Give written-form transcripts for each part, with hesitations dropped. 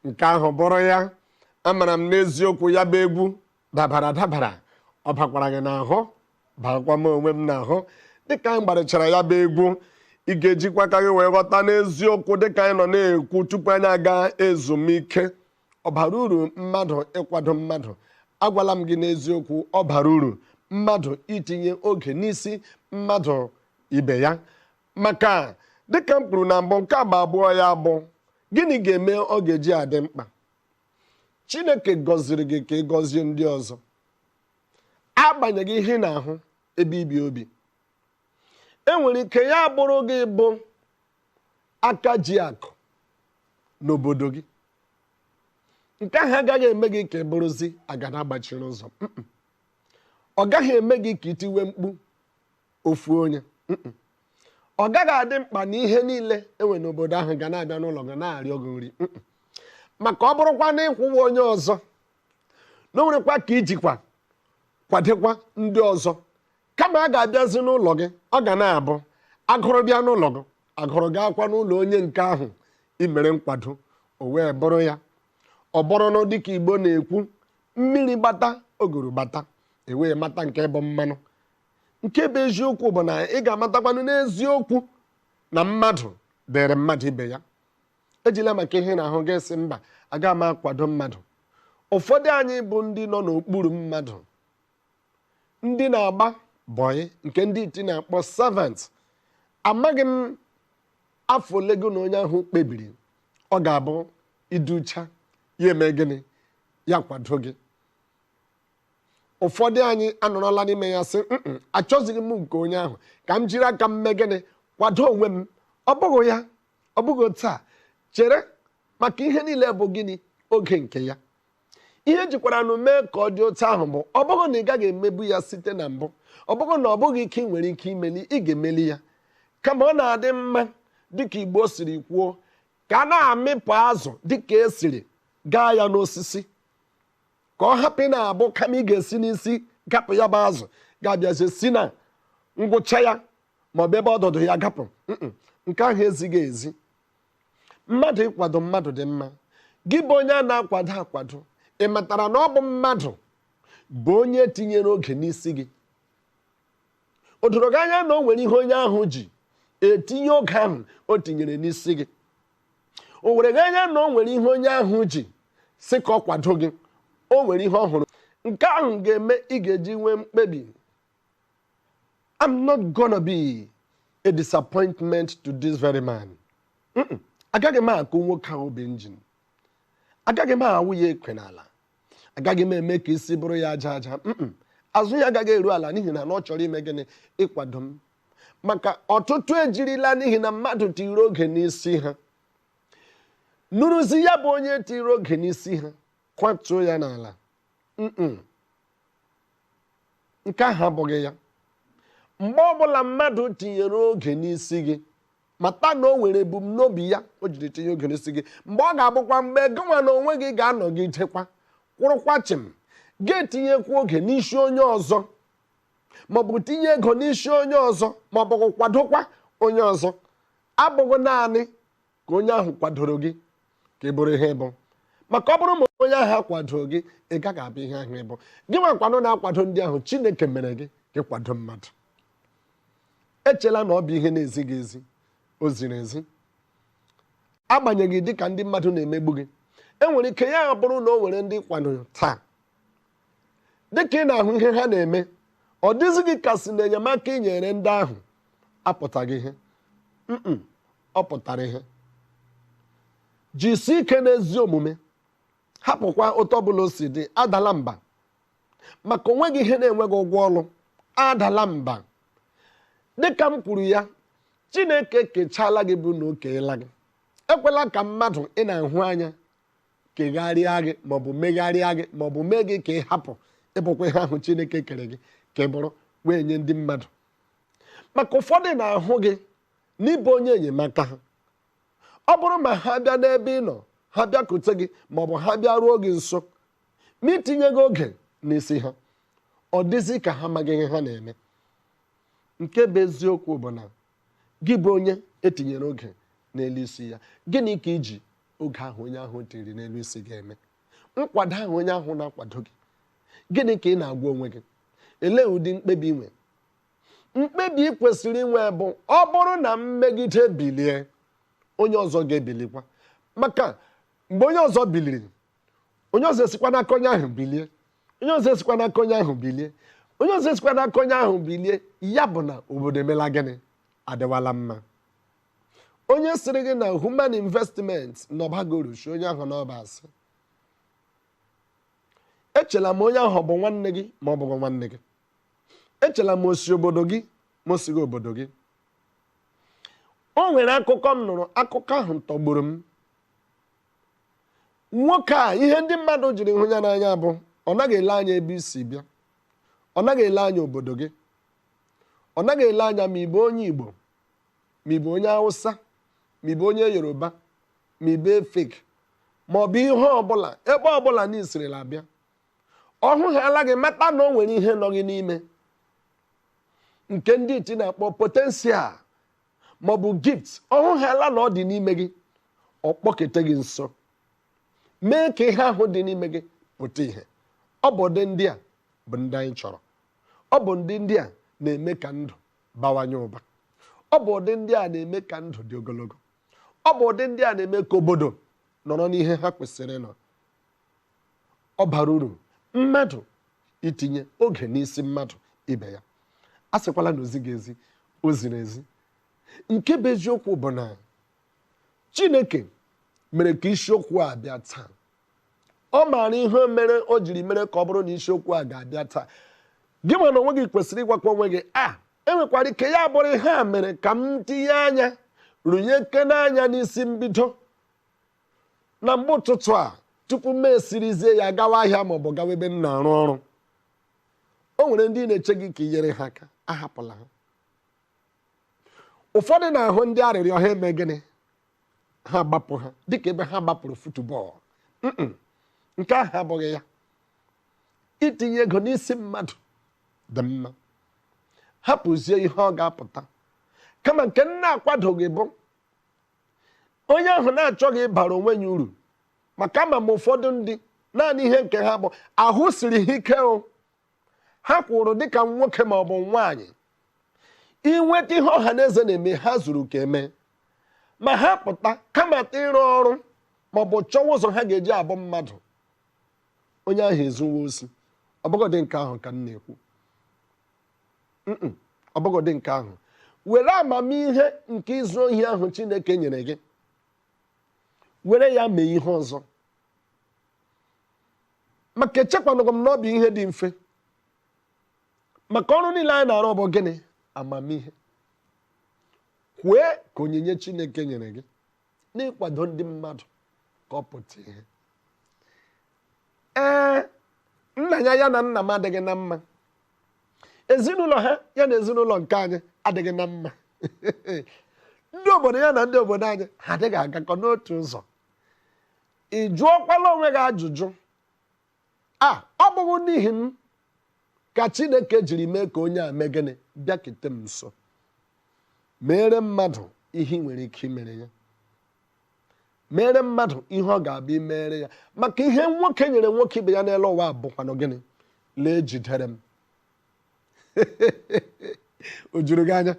nke ahụ bụrụ ya amara m n'eziokwu ya bụ egwu dabara ọ bakwara gị n'ahụ bakwa m onwe m n'ahụ dịka anyị gbarịchara ya bụ egwu ị ga-ejikwa ka gị wee ghọta n'eziokwu dịka anyị nọ na-ekwu tupu anyị aga ezumike ọ bara uru mmadụ ịkwado mmadụ agwala m gị n'eziokwu ọ bara uru mmadụ itinye oge n'isi mmadụ ibe ya maka dịka m kwuru na mbụ nke agba abụọ ya bụ gịnị ga-eme ọ ga-eji adị mkpa Chineke gọziri gị ka ị gọzie ndị ọzọ agbanyeghị ihe na-ahụ ebe ibi obi enwere ike ya bụrụ gị bụ aka ji akụ n'obodo gị nke ahụ agaghị eme gị ka ị bụrụzi agada gbachiri ụzọ ọ gaghị eme gị ka itiwe mkpu ofu onye ọ gaghị adị mkpa na ihe niile enwe n'obodo ahụ ga na-abịa n'ụlọ ga na-arịọ gị nri maka ọ bụrụkwa na ịkwụwa onye ọzọ na o nwerekwa ka ijikwa kwadekwa ndị ọzọ kama a ga-abịazi n'ụlọ gị ọ ga na-abụ agụrụ bịa n'ụlọ gị agụrụ gị akwa n'ụlọ onye nke ahụ imere nkwado o wee bụrụ ya ọ bụrụ na dịka Igbo na-ekwu mmiri gbata ogoro gbata ewee mata nke bụ mmanụ nke bụ eziokwu bụ na ị ga-amatakwanụ n'eziokwu na mmadụ dịrị mmadụ ibe ya ejila maka ihe na-ahụ gị sị mba aga m akwado mmadụ ụfọdụ anyị bụ ndị nọ n'okpuru mmadụ ndị na-agba bọyị nke ndị iti na-akpọ servant amaghị m afọ ole gị na onye ahụ kpebiri ọ ga-abụ iducha ya eme gịnị ya kwado gị ụfọdụ anyị anọrọla n'ime ya sị achọzighị m nke onye ahụ ka m jiri aka m mee gịnị kwado onwe m ọ bụghị ya ọ bụghị taa chere maka ihe niile bụ gịnị oge nke ya ihe jikwara na mee ka ọ dị otu ahụ bụ ọ bụghị na ị gaghị emebu ya site na mbụ ọ bụghị na ọ bụghị ike ị nwere ike imeli ị ga-emeli ya kama ọ na-adị mma dịka Igbo siri kwuo ka a na-amịpụ azụ dịka esiri gaa ya n'osisi ka ọ hapụ na-abụ kama ị ga-esi n'isi gapụ ya bụ azụ ga-abịazie si na ngwụcha ya maọbụ ebe ọdụdụ ya gapụ nke ahụ ezighị ezi mmadụ ịkwado mmadụ dị mma gị bụ onye a na-akwado akwado ị matara na ọ bụ mmadụ bụ onye tinyere oge n'isi gị o doro gị anya na o nwere ihe onye ahụ ji etinye oge ahụ o tinyere n'isi gị o were gị anya na o nwere ihe onye ahụ ji sị ka ọ kwado gị o nwere ihe ọhụrụ nke ahụ ga-eme ị ga-eji nwee mkpebi I'm not gonna be a disappointment to this very man. Agaghị m akụ nwoke ahụ bụ injin agaghị m awụ ya ekwe n'ala agaghị m eme ka isi bụrụ ya aja aja azụ ya agaghị eru ala n'ihi na ọ chọrọ ime gịnị ịkwado m maka ọtụtụ ejirila n'ihi na mmadụ tiri oge n'isi ha nụrụzi ya bụ onye tiri oge n'isi ha kwatuo ya n'ala nke ahụ abụghị ya mgbe ọbụla mmadụ tinyere oge n'isi gị mata na o nwere ebumnobi ya o jiri tinye oge n'isi gị mgbe ọ ga-abụkwa mgbe gịnwa na onwe gị ga-anọgidekwa kwụrụkwa chịm ga-etinyekwa oge n'isi onye ọzọ maọbụ tinye ego n'isi onye ọzọ maọbụ kwadokwa onye ọzọ abụghị naanị ka onye ahụ kwadoro gị ka ị bụrụ ihe ịbụ maka ọ bụrụ ma onye ahụ akwado gị ị gaghị abụ ihe ahụ ịbụ gị nwa nkwado na-akwado ndị ahụ Chineke mere gị ka ịkwado mmadụ echela na ọ bụ ihe na-ezighị ezi o ziri ezi agbanyeghị dịka ndị mmadụ na-emegbu gị enwere ike ya bụrụ na o nwere ndị kwadoro taa dịka ị na-ahụ ihe ha na-eme ọ dịzị gị ka si na enyemaka ị nyere ndị ahụ apụtaghị ihe ọ pụtara ihe jisi ike n'ezi omume hapụkwa otu ọbụla o si dị adala mba maka onweghị ihe na-enweghị ụgwọ ọrụ adala mba dịka m kwuru ya Chineke kechala gị bụ na o keela gị ekwela ka mmadụ ị na-ahụ anya kegharịa gị maọbụ megharịa gị maọbụ mee gị ka ị hapụ ịbụkwa ihe ahụ Chineke kere gị ka ị bụrụ wee nye ndị mmadụ maka ụfọdụ na-ahụ gị n'ịbụ onye enyemaka ha ọ bụrụ ma ha bịa n'ebe ị nọ ha bịakute gị maọbụ ha bịa ruo gị nso ma itinye gị oge n'isi ha ọ dịzị ka ha amaghị ihe ha na-eme nke bụ eziokwu bụ na gị bụ onye etinyere oge n'elu isi ya gịnị ka iji oge ahụ onye ahụ tiri n'elu isi ga-eme, nkwado ahụ onye ahụ na-akwado gị. Gịnị ka ị na-agwa onwe gị? Elee ụdị mkpebi inwe? Mkpebi ị kwesịrị inwe bụ ọ bụrụ na mmegide bilie, onye ọzọ ga-ebilikwa. Maka mgbe onye ọzọ biliri, onye ọzọ esikwa n'aka onye ahụ bilie, onye ọzọ esikwa n'aka onye ahụ bilie, onye ọzọ esikwa n'aka onye ahụ bilie, ya bụ na obodo emela gịnị? Adịwala mma. Onye sịrị gị na human investment n'ọbagoro shi onye ahụ n'ọba asị. Echela m onye ahụ bụ nwanne gị ma ọ bụghị nwanne gị. Echela m osi obodo gị ma o sighị obodo gị. O nwere akụkọ m nụrụ, akụkọ ahụ tọgburu m. Nwoke a, ihe ndị mmadụ jiri hụ ya n'anya bụ ọ naghị ele anya ebe isi bịa, ọ naghị ele anya obodo gị, ọ naghị ele anya ma ị bụ onye Igbo, ma ị bụ onye Hausa, ma ị bụ onye Yoruba, ma ị bụ Efik, ma ọ bụ ihe ọbụla, ebe ọbụla n'isirila bịa. Ọ hụghịala gị mata na o nwere ihe nọ gị n'ime, nke ndị iti na-akpọ potensial ma ọ bụ gift. Ọ hụghịala na ọ dị n'ime gị, ọ kpọkete gị nso, mee ka ihe ahụ dị n'ime gị pụta ihe. Ọ bụ ụdị ndị a bụ ndị anyị chọrọ. Ọ bụ ndị a na-eme ka ndụ bawanye ụba. Ọ bụ ụdị ndị a na-eme ka ndụ dị ogologo. Ọ bụ ụdị ndị a na-eme ka obodo nọrọ n'ihe ha kwesịrị ịnọ. Ọ bara uru mmadụ itinye oge n'isi mmadụ ibe ya. A sịkwala na ozi ga-ezi, o ziri ezi. Nke bụ eziokwu bụ na Chineke mere ka isiokwu a bịa taa. Ọ maara ihe mere o jiri mere ka ọ bụrụ na isiokwu a ga-abịa taa. Gị ma na onwe gị kwesịrị ịgwakwa onwe gị, enwekwara ike ya bụrụ ihe a mere ka m tinye anya rụnye ike n'anya n'isi mbido, na mgbe ụtụtụ a tupu m esirizie ya gawa ahịa maọbụ gawa ebe m na-arụ ọrụ. O nwere ndị na-eche gị ka i nyere ha aka, ahapụla ha. Ụfọdụ na-ahụ ndị arịrịọ ha eme gịnị? Ha gbapụ ha dịka ebe ha gbapụrụ futubọọlụ. Nke ahụ abụghị ya. Itinye ego n'isi mmadụ dị mma, hapụzie ihe ọ ga-apụta. Kama nke m na-akwadoghị bụ onye ahụ na-achọghị ịbara onwe ya uru. Maka ama m ụfọdụ ndị naanị ihe nke ha bụ ahụ siri ha ike o. Ha kwụrụ dịka nwoke ma ọ bụ nwaanyị inweta ihe ọha na eze na-eme, ha zuru ka eme. Ma ha pụta kamata ịrụ ọrụ ma ọ bụ chọwa ụzọ ha ga-eji abụ mmadụ, onye ahụ ezuwa osi. Ọbụgodị nke ahụ ka m na-ekwu. Ọbụgodị nke ahụ. Were amamihe nke izu ohi ahụ Chineke nyere gị, were ya mee ihe ọzọ. Maka echekwanụghị m na ọ bụ ihe dị mfe. Maka ọrụ niile anyị na-arụ bụ gịnị? Amamihe. Kwee ka onyinye Chineke nyere gị n'ịkwado ndị mmadụ ka ọ pụta ihe. Nna ya na nna m adịghị na mma. Ezinụlọ ha ya na ezinụlọ nke anyị adịghị na mma. Ndị obodo ya na ndị obodo anyị ha adịghị agakọ n'otu ụzọ. Ị jụọkwala onwe gị ajụjụ, ọ bụghị n'ihi m ka Chineke jiri mee ka onye a mee gịnị? Bịakete m nso. Mere mmadụ ihe ị nwere ike imere ya. Mere mmadụ ihe ọ ga-abịa imere ya. Maka ihe nwoke nyere nwoke ibe ya n'elu ụwa bụkwanụ gịnị? Lee, jidere m. O juru gị anya?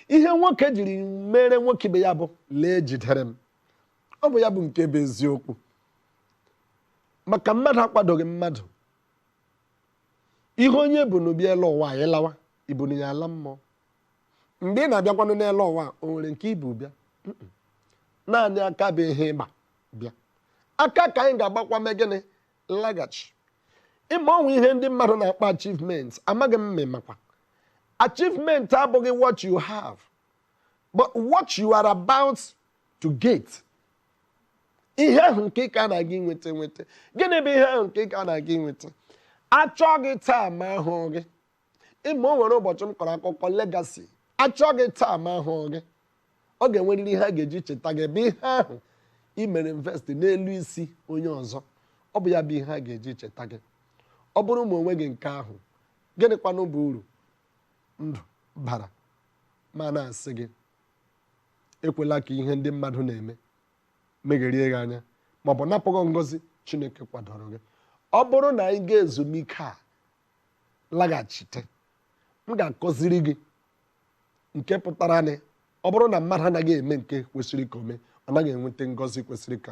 Ihe nwoke jiri mere nwoke ibe ya bụ lee, jidere m. Ọ bụ ya bụ nke bụ eziokwu. Maka mmadụ akwadoghị mmadụ. Ihe onye bụ n'obi elu ụwa anyị lawa, ibu na ya ala mmụọ. Mgbe ị na-abịakwanụ n'elu ụwa, o nwere nke ibu bịa? Naanị aka bụ ihe ịgba bịa. Aka ka anyị ga-agbakwa mee gịnị? Laghachi. Ịma ọnwụ ihe ndị mmadụ na-akpọ achievement, amaghị m makwa. Achievement abụghị what you have, but what you are about to get. Ihe ahụ nke ị ka na-aga inweta nweta. Gịnị bụ ihe ahụ nke ị ka na-aga inweta? Achọ gị taa ma ahụ gị. Ịma o nwere ụbọchị m kọrọ akụkọ legacy. Achọ gị taa ma ahụ gị. Ọ ga-enwerịrị ihe a ga-eji cheta gị bụ ihe ahụ i mere invest n'elu isi onye ọzọ. Ọ bụ ya bụ ihe a ga-eji cheta gị. Ọ bụrụ ma onwe gị nke ahụ, gịnịkwanụ bụ uru ndụ bara? Ma na-asị gị, ekwela ka ihe ndị mmadụ na-eme megherie gị anya ma ọ bụ napụ gị ngọzi Chineke kwadoro gị. Ọ bụrụ na anyị ga-ezumike a laghachite, m ga-akọziri gị nke pụtara na ọ bụrụ na mmadụ anaghị eme nke kwesịrị ka o mee, ọ naghị enweta ngọzi kwesịrị ka